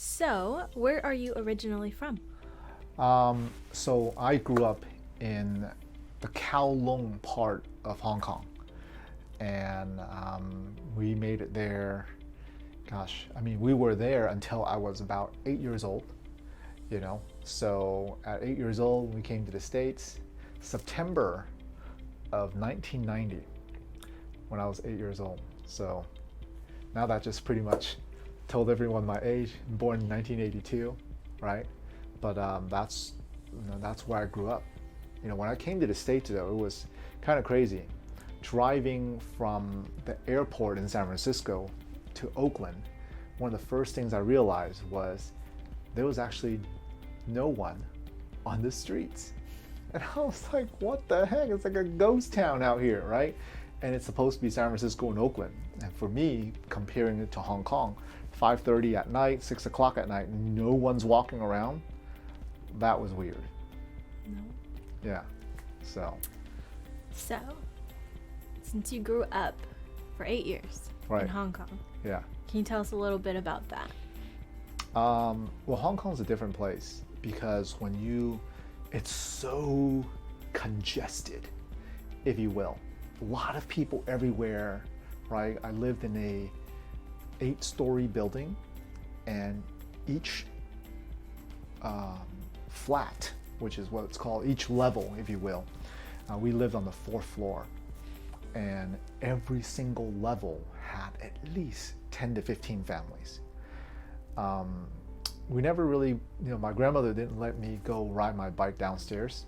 So, where are you originally from? So I grew up in the Kowloon part of Hong Kong, and we made it there. Gosh, I mean, we were there until I was about 8 years old. So at 8 years old, we came to the States, September of 1990, when I was 8 years old. So now that just pretty much told everyone my age. Born in 1982, right? But that's where I grew up. When I came to the States, though, it was kind of crazy. Driving from the airport in San Francisco to Oakland, one of the first things I realized was there was actually no one on the streets. And I was like, what the heck? It's like a ghost town out here, right? And it's supposed to be San Francisco and Oakland. And for me, comparing it to Hong Kong, 5:30 at night, 6 o'clock at night, no one's walking around. That was weird. No. Yeah. So, since you grew up for 8 years right. in Hong Kong, Yeah. can you tell us a little bit about that? Well, Hong Kong's a different place because it's so congested, if you will. A lot of people everywhere, right? I lived in a 8-story building, and each flat, which is what it's called, each level, if you will, we lived on the 4th floor, and every single level had at least 10 to 15 families. We never really, my grandmother didn't let me go ride my bike downstairs,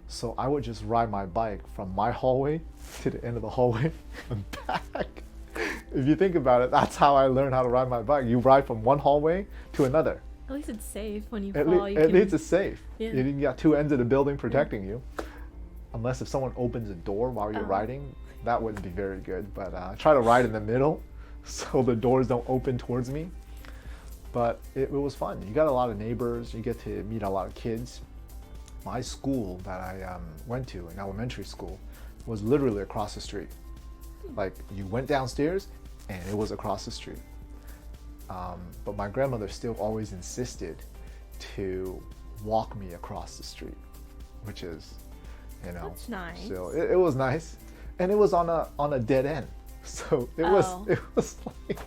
so I would just ride my bike from my hallway to the end of the hallway and back. If you think about it, that's how I learned how to ride my bike. You ride from one hallway to another. At least it's safe when you At fall. least it's safe. Yeah. You got two ends of the building protecting you. Unless if someone opens a door while you're Oh. riding, that wouldn't be very good. But I try to ride in the middle so the doors don't open towards me. But it was fun. You got a lot of neighbors. You get to meet a lot of kids. My school that I went to in elementary school was literally across the street. Like, you went downstairs and it was across the street. But my grandmother still always insisted to walk me across the street, which is, That's nice. So it was nice, and it was on a dead end. So it was like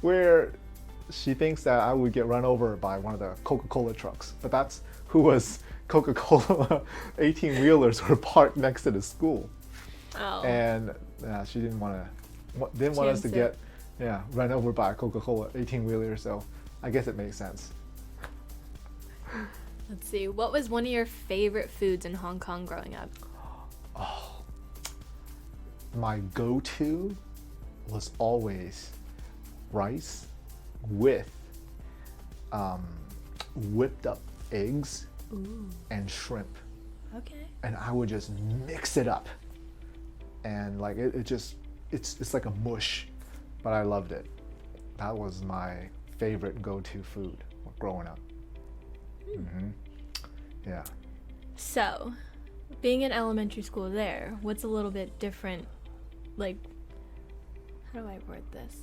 where she thinks that I would get run over by one of the Coca-Cola trucks, but that's who was Coca-Cola 18-wheelers were parked next to the school. Oh. And she didn't want us to get run over by a Coca-Cola 18-wheeler, so I guess it makes sense. Let's see. What was one of your favorite foods in Hong Kong growing up? Oh, my go-to was always rice with whipped up eggs and shrimp. Okay. And I would just mix it up, and like it's like a mush, but I loved it. That was my favorite go-to food growing up. Yeah. So, being in elementary school there, what's a little bit different? Like, how do I word this?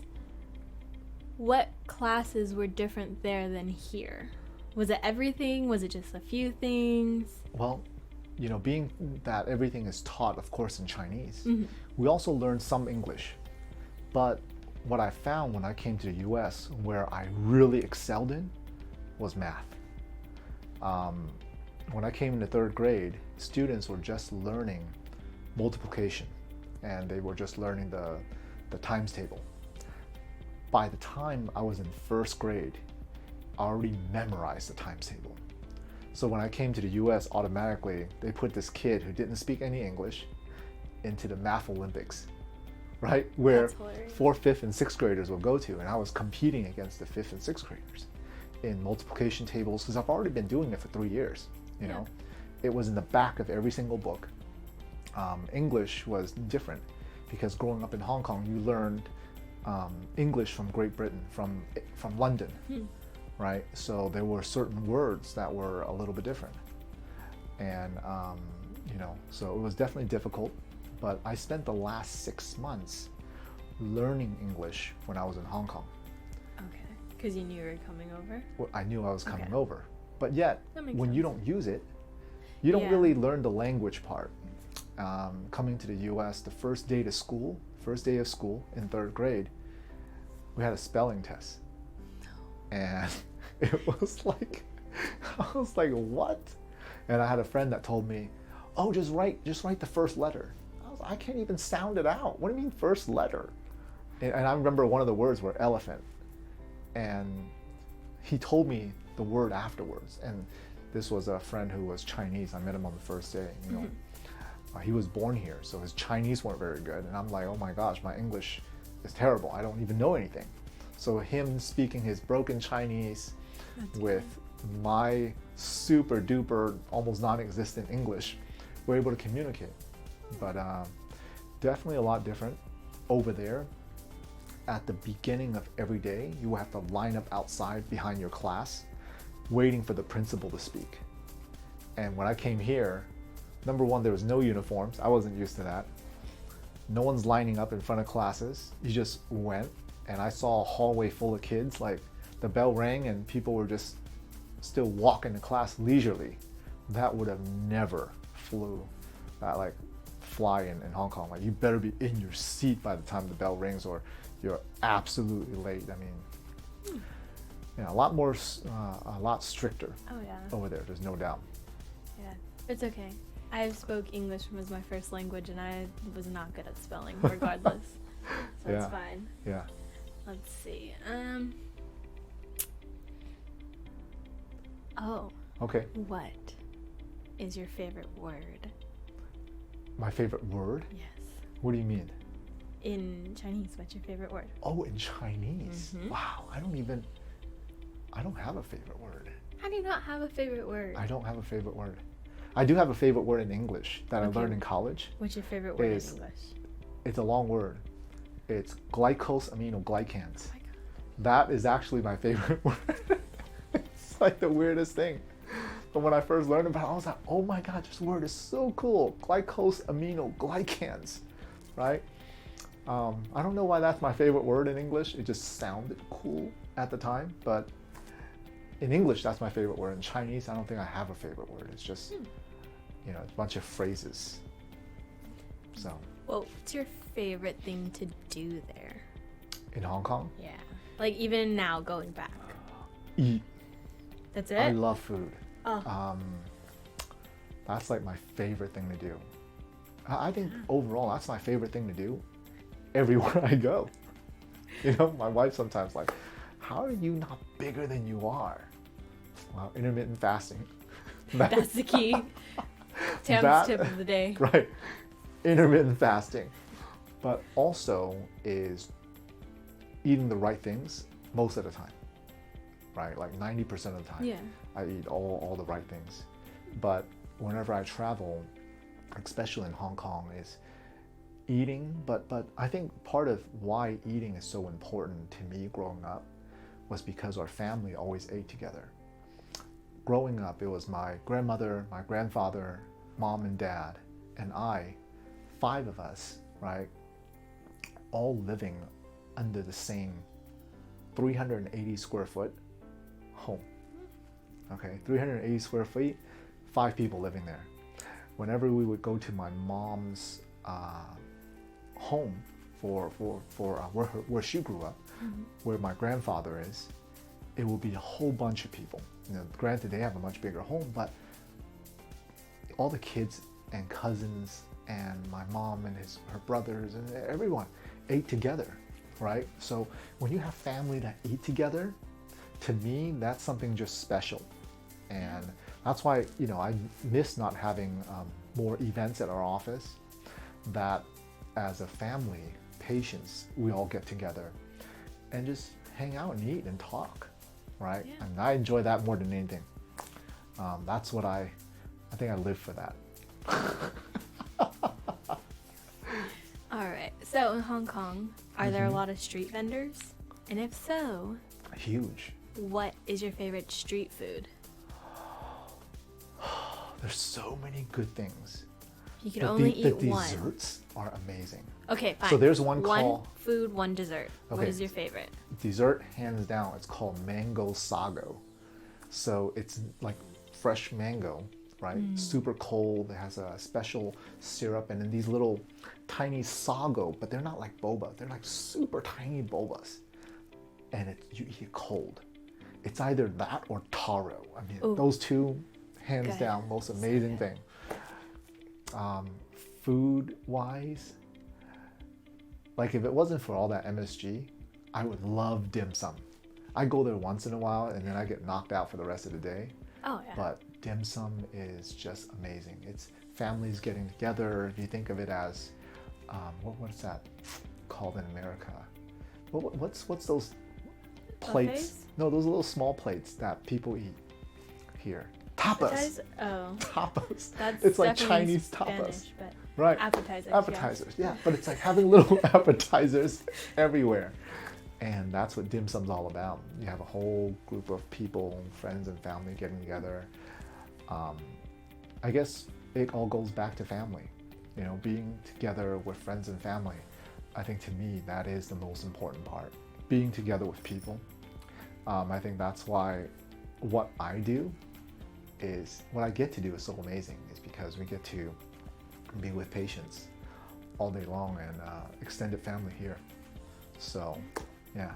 What classes were different there than here? Was it everything? Was it just a few things? Well, being that everything is taught, of course, in Chinese, we also learned some English. But what I found when I came to the US, where I really excelled in, was math. When I came into 3rd grade, students were just learning multiplication, and they were just learning the times table. By the time I was in 1st grade, I already memorized the times table. So when I came to the US, automatically they put this kid who didn't speak any English into the Math Olympics, right? Where 4th, 5th, and 6th graders will go to, and I was competing against the 5th and 6th graders in multiplication tables because I've already been doing it for 3 years. It was in the back of every single book. English was different because growing up in Hong Kong, you learned English from Great Britain, from London, right? So there were certain words that were a little bit different, and so it was definitely difficult. But I spent the last 6 months learning English when I was in Hong Kong. Okay. Because you knew you were coming over? Well, I knew I was coming Okay. over. But yet, That makes when you sense. don't use it, you don't Yeah. really learn the language part. Coming to the US, the first day of school in 3rd grade, we had a spelling test. And it was like, I was like, what? And I had a friend that told me, oh, just write the first letter. I can't even sound it out. What do you mean first letter? And I remember one of the words were elephant. And he told me the word afterwards. And this was a friend who was Chinese. I met him on the first day. You know, he was born here, so his Chinese weren't very good. And I'm like, oh my gosh, my English is terrible. I don't even know anything. So him speaking his broken Chinese with my super duper, almost non-existent English, we're able to communicate. But definitely a lot different over there. At the beginning of every day, you will have to line up outside behind your class, waiting for the principal to speak. And when I came here, number one, there was no uniforms. I wasn't used to that. No one's lining up in front of classes. You just went, and I saw a hallway full of kids. Like, the bell rang and people were just still walking to class leisurely. That would have never fly in Hong Kong. Like, you better be in your seat by the time the bell rings, or you're absolutely late. I mean, yeah, a lot stricter Oh, yeah. over there. There's no doubt. Yeah. It's okay. I spoke English as my first language, and I was not good at spelling, regardless. So Yeah. it's fine. Yeah. Let's see. Oh, Okay. what is your favorite word? My favorite word? Yes. What do you mean? In Chinese, what's your favorite word? Oh, in Chinese. Mhm. Wow. I don't have a favorite word. How do you not have a favorite word? I don't have a favorite word. I do have a favorite word in English that I Okay. learned in college. What's your favorite word in Is- English? It's a long word. It's glycosaminoglycans. Oh my God. That is actually my favorite word. It's like the weirdest thing. But when I first learned about it, I was like, oh my God, this word is so cool. Glycosaminoglycans, right? I don't know why that's my favorite word in English. It just sounded cool at the time. But in English, that's my favorite word. In Chinese, I don't think I have a favorite word. It's just, a bunch of phrases. So, Well, what's your favorite thing to do there? in Hong Kong, Yeah. Like, even now, going back. eat. That's it? I love food. Oh. That's like my favorite thing to do. I think overall, that's my favorite thing to do everywhere I go. My wife sometimes like, how are you not bigger than you are? Well, intermittent fasting. That's the key. Tam's That- tip of the day. Right. Intermittent fasting. But also is eating the right things most of the time. Right? Like 90% of the time. Yeah. I eat all the right things. But whenever I travel, especially in Hong Kong, is eating. But I think part of why eating is so important to me growing up was because our family always ate together. Growing up, it was my grandmother, my grandfather, mom and dad, and I, 5 of us, right, all living under the same 380 square foot home. Okay, 380 square feet, 5 people living there. Whenever we would go to my mom's home for where she grew up, where my grandfather is, it will be a whole bunch of people. Granted, they have a much bigger home, but all the kids and cousins and my mom and her brothers and everyone ate together, right? So when you have family that eat together, to me, that's something just special. And that's why, I miss not having more events at our office, that as a family, patients, we all get together and just hang out and eat and talk, right? Yeah. And I enjoy that more than anything. That's what I think I live for that. All right. So in Hong Kong, are there a lot of street vendors? And if so, Huge. what is your favorite street food? There's so many good things. You can The only the eat one. desserts are amazing. Okay, fine. So there's one One called food, one dessert. What Okay. is your favorite? dessert, hands down. It's called mango sago. So it's like fresh mango, right? Super cold. It has a special syrup, and then these little tiny sago, but they're not like boba. They're like super tiny bobas, and you eat it cold. It's either that or taro. I mean, Ooh. those two, hands Good. down, most amazing thing. Food wise, like if it wasn't for all that MSG, I would love dim sum. I go there once in a while and then I get knocked out for the rest of the day. Oh, yeah. But dim sum is just amazing. It's families getting together. If you think of it as, what's that called in America? What's those plates? Buffets? No, those little small plates that people eat here. Tapas. Oh, Tapas. that's It's like definitely Chinese tapas. Spanish, but Right. appetizers. Appetizers, yeah. But it's like having little appetizers everywhere. And that's what dim sum's all about. You have a whole group of people, friends and family getting together. I guess it all goes back to family. You know, being together with friends and family. I think to me that is the most important part. Being together with people. I think that's why what I do is, what I get to do is so amazing, is because we get to be with patients all day long and extended family here. So, yeah.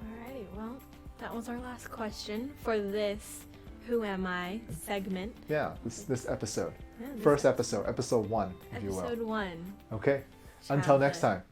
Alrighty, well, that was our last question for this Who Am I segment. Yeah, this episode. Yeah, this First episode, episode 1, if you will. Episode 1. Okay, until next Childhood. time.